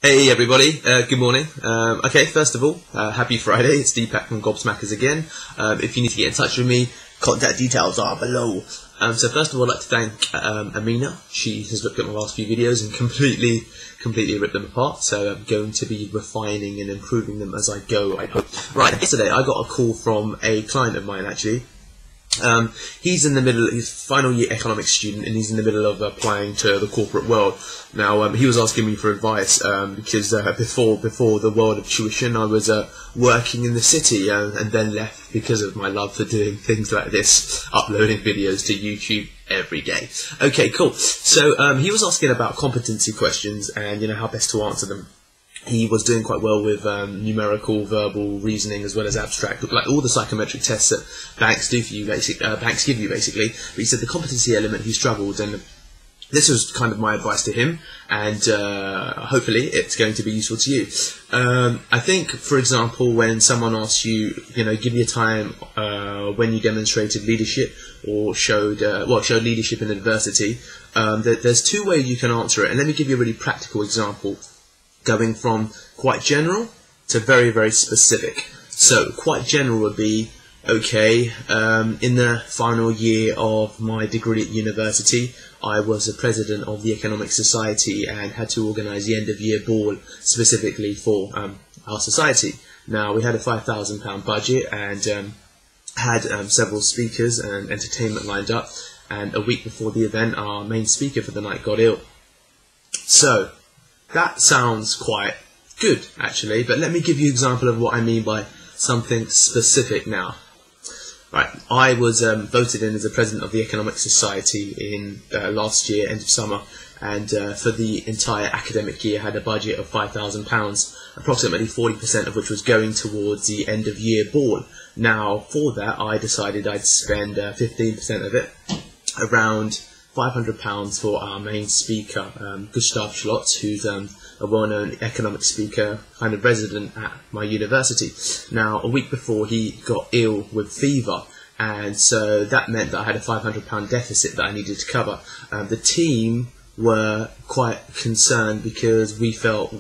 Hey everybody, good morning. Okay, first of all, happy Friday. It's Deepak from Gobsmackers again. If you need to get in touch with me, contact details are below. So first of all, I'd like to thank Amina. She has looked at my last few videos and completely ripped them apart. So I'm going to be refining and improving them as I go, I hope. Right, yesterday I got a call from a client of mine actually. He's in the middle, he's a final year economics student, and he's in the middle of applying to the corporate world. Now, he was asking me for advice, because before the world of tuition, I was working in the city, and then left because of my love for doing things like this, uploading videos to YouTube every day. Okay, cool. So, he was asking about competency questions and, how best to answer them. He was doing quite well with numerical, verbal, reasoning, as well as abstract, like all the psychometric tests that banks do for you, banks give you, basically. But he said the competency element he struggled, and this was kind of my advice to him, and hopefully it's going to be useful to you. I think, for example, when someone asks you, give me a time when you demonstrated leadership or showed leadership in adversity, there's two ways you can answer it, and let me give you a really practical example. Going from quite general to very, very specific. So quite general would be, okay, in the final year of my degree at university, I was the president of the Economic Society and had to organise the end of year ball specifically for our society. Now, we had a £5,000 budget and had several speakers and entertainment lined up, and a week before the event, our main speaker for the night got ill. So that sounds quite good, actually, but let me give you an example of what I mean by something specific now. Right, I was voted in as the president of the Economic Society in last year, end of summer, and for the entire academic year had a budget of £5,000, approximately 40% of which was going towards the end of year ball. Now, for that, I decided I'd spend 15% of it, around £500 for our main speaker, Gustav Schlotz, who's a well-known economic speaker, kind of resident at my university. Now, a week before, he got ill with fever, and so that meant that I had a £500 deficit that I needed to cover. The team were quite concerned because they felt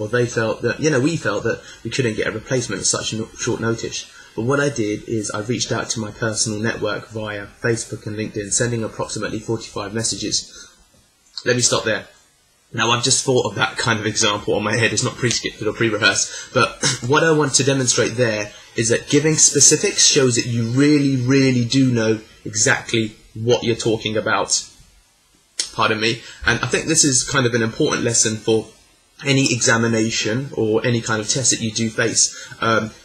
that we couldn't get a replacement at such short notice. But what I did is I reached out to my personal network via Facebook and LinkedIn, sending approximately 45 messages. Let me stop there. Now, I've just thought of that kind of example on my head. It's not pre-scripted or pre-rehearsed. But what I want to demonstrate there is that giving specifics shows that you really, really do know exactly what you're talking about. Pardon me. And I think this is kind of an important lesson for any examination or any kind of test that you do face.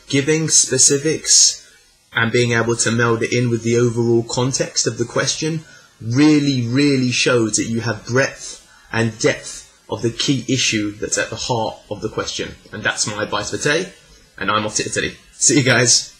Giving specifics and being able to meld it in with the overall context of the question really, really shows that you have breadth and depth of the key issue that's at the heart of the question. And that's my advice for today, and I'm off to Italy. See you guys.